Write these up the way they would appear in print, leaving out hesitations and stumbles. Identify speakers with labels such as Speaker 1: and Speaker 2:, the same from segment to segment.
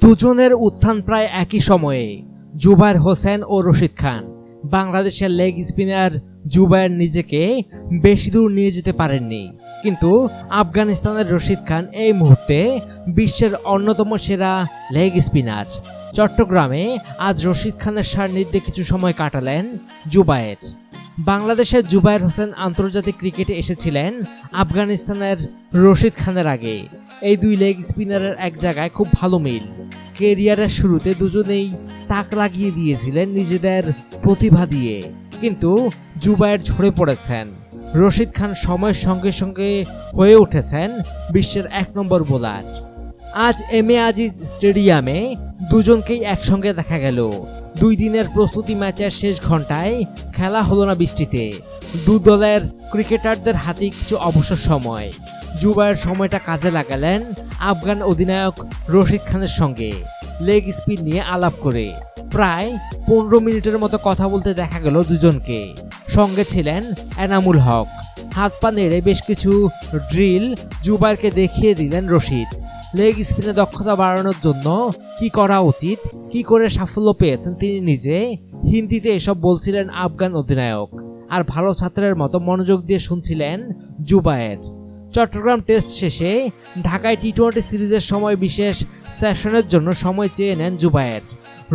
Speaker 1: দুজনের উত্থান প্রায় একই সময়ে। জুবায়ের হোসেন ও রশিদ খান। বাংলাদেশের লেগ স্পিনার জুবায়ের নিজেকে বেশি দূর নিয়ে যেতে পারেননি, কিন্তু আফগানিস্তানের রশিদ খান এই মুহূর্তে বিশ্বের অন্যতম সেরা লেগ স্পিনার। চট্টগ্রামে আজ রশিদ খানের সান্নিধ্যে কিছু সময় কাটালেন জুবায়ের। বাংলাদেশের জুবায়ের হোসেন আন্তর্জাতিক ক্রিকেটে এসেছিলেন আফগানিস্তানের রশিদ খানের আগে। এই দুই লেগ স্পিনারের এক জায়গায় খুব ভালো মিল। কেরিয়ারের শুরুতে দুজনেই তাক লাগিয়ে দিয়েছিলেন নিজেদের প্রতিভা দিয়ে, কিন্তু জুবায়ের ঝরে পড়েছেন। রশিদ খান সময়ের সঙ্গে সঙ্গে হয়ে উঠেছেন বিশ্বের 1 নম্বর বোলার। আজ এম এ আজিজ স্টেডিয়ামে দুজনকেই একসঙ্গে দেখা গেল। 2 দিনের প্রস্তুতি ম্যাচের শেষ ঘন্টায় খেলা হলো না বৃষ্টিতে। দু দলের ক্রিকেটারদের হাতে কিছু অবসর সময়। জুবায়ের সময়টা কাজে লাগালেন আফগান অধিনায়ক রশিদ খানের সঙ্গে লেগ স্পিন নিয়ে আলাপ করে। প্রায় 15 মিনিটের মতো কথা বলতে দেখা গেল দুজনকে। সঙ্গে ছিলেন এনামুল হক। হাত পা নেড়ে বেশ কিছু ড্রিল জুবায়েরকে দেখিয়ে দিলেন রশিদ। লেগ স্পিনে দক্ষতা বাড়ানোর জন্য কি করা উচিত, কি করে সাফল্য পেয়েছেন তিনি নিজে, হিন্দিতে এসব বলছিলেন আফগান অধিনায়ক। আর ভালো ছাত্রের মতো মনোযোগ দিয়ে শুনছিলেন জুবায়ের। চট্টগ্রাম টেস্ট শেষে ঢাকায় টি-20 সিরিজের সময় বিশেষ সেশনের জন্য সময় চেয়ে নেন জুবায়ের।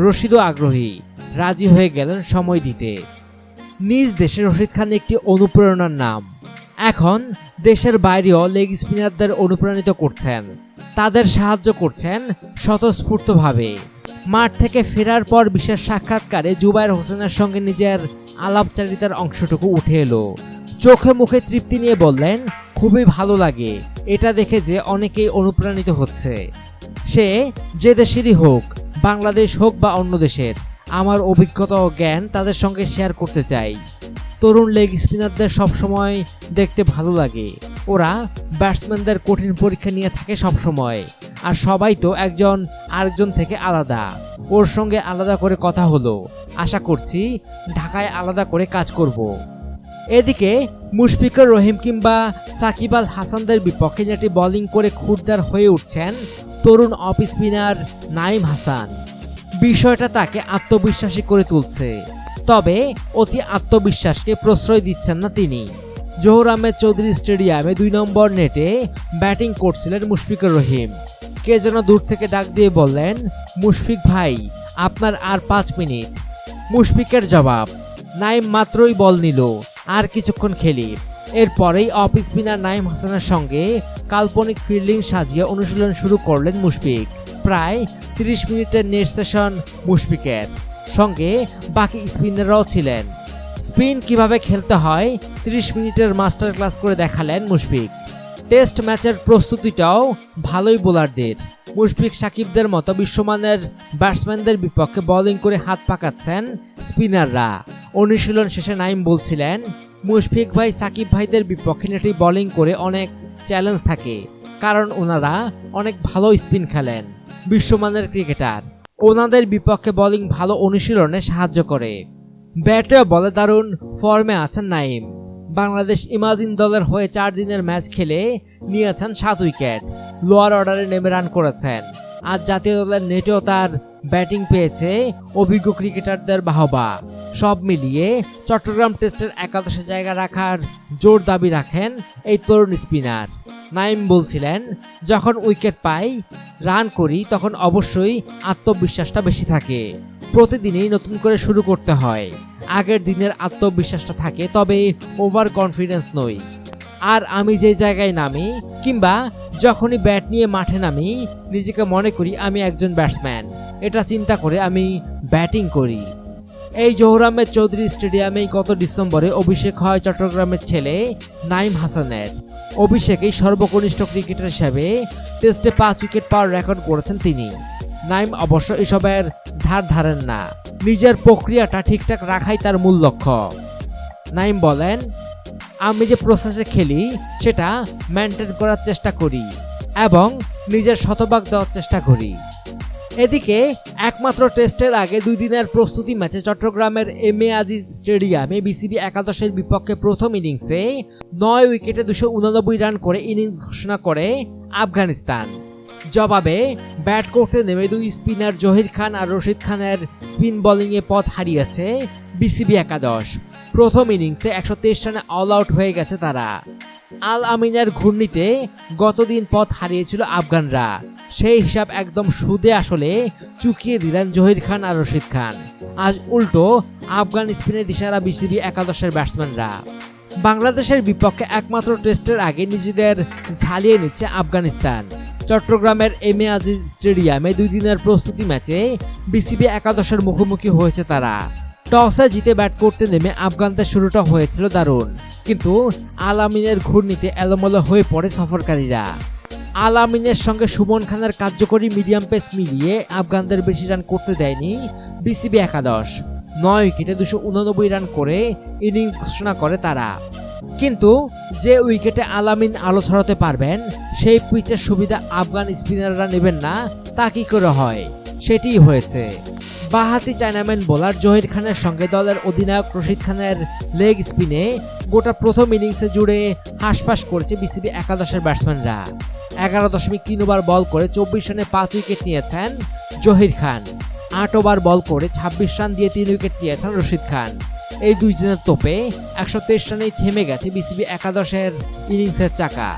Speaker 1: রশিদও আগ্রহী, রাজি হয়ে গেলেন সময় দিতে। নিজ দেশে রশিদ খান একটি অনুপ্রেরণার নাম। এখন দেশের বাইরেও লেগ স্পিনারদের অনুপ্রাণিত করছেন, তাদের সাহায্য করছেন স্বতঃস্ফূর্তভাবে। মাঠ থেকে ফেরার পর বিশেষ সাক্ষাৎকারে জুবায়ের হোসেনের সঙ্গে নিজের আলাপচারিতার অংশটুকু উঠে এলো। চোখে মুখে তৃপ্তি নিয়ে বললেন, খুবই ভালো লাগে এটা দেখে যে অনেকেই অনুপ্রাণিত হচ্ছে। সে যে দেশেরই হোক, বাংলাদেশ হোক বা অন্য দেশের, আমার অভিজ্ঞতা ও জ্ঞান তাদের সঙ্গে শেয়ার করতে চাই। তরুণ লেগ স্পিনারদের সবসময় দেখতে ভালো লাগে। ওরা ব্যাটসম্যানদের কঠিন পরীক্ষা নিয়ে থাকে সবসময়, আর সবাই তো একজন আরেকজন থেকে আলাদা। ওর সঙ্গে আলাদা করে কথা হলো, আশা করছি ঢাকায় আলাদা করে কাজ করব। এদিকে মুশফিকুর রহিম কিংবা সাকিব আল হাসানদের বিপক্ষে যেটি বোলিং করে খুরদার হয়ে উঠছেন তরুণ অফ স্পিনার নাঈম হাসান। বিষয়টা তাকে আত্মবিশ্বাসী করে তুলছে, তবে অতি আত্মবিশ্বাসকে প্রশ্রয় দিচ্ছেন না তিনি। জহুর আহমেদ চৌধুরী স্টেডিয়ামে 2 নম্বর নেটে ব্যাটিং করছিলেন মুশফিকুর রহিম। কে যেন দূর থেকে ডাক দিয়ে বললেন, মুশফিক ভাই, আপনার আর 5 মিনিট। মুশফিকের জবাব, নাঈম মাত্রই বল নিল, আর কিছুক্ষণ খেলি। এরপরেই অফ স্পিনার নাঈম হাসানের সঙ্গে কাল্পনিক ফিল্ডিং সাজিয়ে অনুশীলন শুরু করলেন মুশফিক। প্রায় 30 মিনিটের নেট সেশন মুশফিকের সঙ্গে বাকি স্পিনাররাও ছিলেন। স্পিন কিভাবে খেলতে হয় 30 মিনিটের মাস্টার ক্লাস করে দেখালেন মুশফিক। টেস্ট ম্যাচের প্রস্তুতিটাও ভালোই বোলারদের। মুশফিক সাকিবদের মতো বিশ্বমানের ব্যাটসম্যানদের বিপক্ষে বোলিং করে হাত পাকাচ্ছেন স্পিনাররা। অনুশীলন শেষে নাঈম বলছিলেন, মুশফিক ভাই সাকিব ভাইদের বিপক্ষে নেটে বোলিং করে অনেক চ্যালেঞ্জ থাকে, কারণ ওনারা অনেক ভালো স্পিন খেলেন, বিশ্বমানের ক্রিকেটার। ওনাদের বিপক্ষে বোলিং ভালো অনুশীলনে সাহায্য করে। ব্যাটে বলে দারুণ ফর্মে আছেন নাঈম। বাংলাদেশ ইমাজিন দলের হয়ে 4 দিনের ম্যাচ খেলে নিয়েছেন 7 উইকেট। লোয়ার অর্ডারে নেমে রান করেছেন। আজ জাতীয় দলের নেটেও তার ব্যাটিং পেয়েছে অভিজ্ঞ ক্রিকেটারদের বাহবা। সব মিলিয়ে চট্টগ্রাম টেস্টের একাদশে জায়গা রাখার জোর দাবি রাখেন এই তরুণ স্পিনার। নাঈম বলছিলেন, যখন উইকেট পাই, রান করি, তখন অবশ্যই আত্মবিশ্বাসটা বেশি থাকে। প্রতিদিনই নতুন করে শুরু করতে হয়। আগের দিনের আত্মবিশ্বাসটা থাকে, তবে ওভার কনফিডেন্স নই। আর আমি যে জায়গায় নামি কিংবা যখনই ব্যাট নিয়ে মাঠে নামি, নিজেকে মনে করি আমি একজন ব্যাটসম্যান। এটা চিন্তা করে আমি ব্যাটিং করি। এই জহুর আহমেদ চৌধুরী স্টেডিয়ামেই গত ডিসেম্বরে অভিষেক হয় চট্টগ্রামের ছেলে নাঈম হাসানের। অভিষেকেই সর্বকনিষ্ঠ ক্রিকেটার হিসেবে টেস্টে 5 উইকেট পাওয়ার রেকর্ড করেছেন তিনি। নাঈম অবশ্য এসবের ধার ধারেন না, নিজের প্রক্রিয়াটা ঠিকঠাক রাখাই তার মূল লক্ষ্য। নাঈম বলেন, আমি যে প্রসেসে খেলি সেটা মেনটেন করার চেষ্টা করি এবং নিজের শতভাগ দেওয়ার চেষ্টা করি। এদিকে একমাত্র টেস্টের আগে 2 দিনের প্রস্তুতি ম্যাচে চট্টগ্রামের এম এ আজিজ স্টেডিয়ামে বিসিবি একাদশের বিপক্ষে প্রথম ইনিংসে 9 উইকেটে 289 রান করে ইনিংস ঘোষণা করে আফগানিস্তান। জবাবে ব্যাট করতে নেমে দুই স্পিনার জহির খান আর রশিদ খানের স্পিন বোলিংয়ে পথ হারিয়েছে বিসিবি একাদশ। প্রথম ইনিংসে 123 রানে অল আউট হয়ে গেছে তারা। আল আমিনের ঘূর্ণিতে গতদিন পথ হারিয়েছিল আফগানরা, সেই হিসাব একদম সুদে আসলে চুকিয়ে দিলেন জহির খান আর রশিদ খান। আজ উল্টো আফগান স্পিনে দিশারা বিসিবি একাদশের ব্যাটসম্যানরা। বাংলাদেশের বিপক্ষে একমাত্র টেস্টের আগে নিজেদের ঝালিয়ে নিচ্ছে আফগানিস্তান। চট্টগ্রামের এম এ আজিজ স্টেডিয়ামে 2 দিনের প্রস্তুতি ম্যাচে বিসিবি একাদশের মুখোমুখি হয়েছে তারা। টসে জিতে ব্যাট করতে নেমে আফগানদের শুরুটা হয়েছিল দারুণ, কিন্তু আল আমিনের ঘূর্ণিতে এলোমেলো হয়ে পড়ে সফরকারীরা। আল আমিনের সঙ্গে সুমন খানের কার্যকরী মিডিয়াম পেস মিলিয়ে আফগানদের বেশি রান করতে দেয়নি বিসিবি একাদশ। 9 উইকেটে 289 রান করে ইনিংস ঘোষণা করে তারা। কিন্তু যে উইকেটে আল আমিন আলো ছড়াতে পারবেন, সেই পিচের সুবিধা আফগান স্পিনাররা নেবেন না, তা কি করে হয়? সেটিই হয়েছে। বাঁহাতি চায়নাম্যান বোলার জহির খানের সঙ্গে দলের অধিনায়ক রশিদ খানের লেগ স্পিনে গোটা প্রথম ইনিংসে জুড়ে হাঁসফাঁস করেছে বিসিবি একাদশের ব্যাটসম্যানরা। 11.3 ওভার বল করে 24 রানে 5 উইকেট নিয়েছেন জহির খান। 8 ওভার বল করে 26 রান দিয়ে 3 উইকেট নিয়েছেন রশিদ খান। এই দুইজনের তোপে 123 রানেই থেমে গেছে বিসিবি একাদশের ইনিংসের চাকা।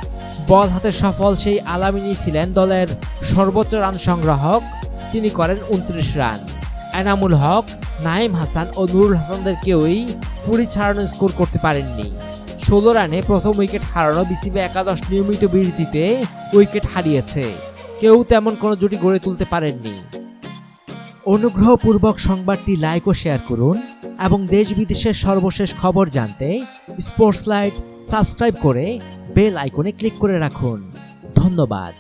Speaker 1: বল হাতে সফল সেই আল আমিনই ছিলেন দলের সর্বোচ্চ রান সংগ্রাহক। তিনি করেন 29 রান। এনামুল হক, নাইম হাসান ও নুরুল হাসানদের কেউই পুরি ছাড়ানো স্কোর করতে পারেননি। 16 রানে প্রথম উইকেট হারানো বিসিবি একাদশ নিয়মিত বিরতিতে উইকেট হারিয়েছে। কেউ তেমন কোনো জুটি গড়ে তুলতে পারেননি। অনুগ্রহপূর্বক সংবাদটি লাইক ও শেয়ার করুন এবং দেশ বিদেশের সর্বশেষ খবর জানতে স্পোর্টস লাইট সাবস্ক্রাইব করে বেল আইকনে ক্লিক করে রাখুন। ধন্যবাদ।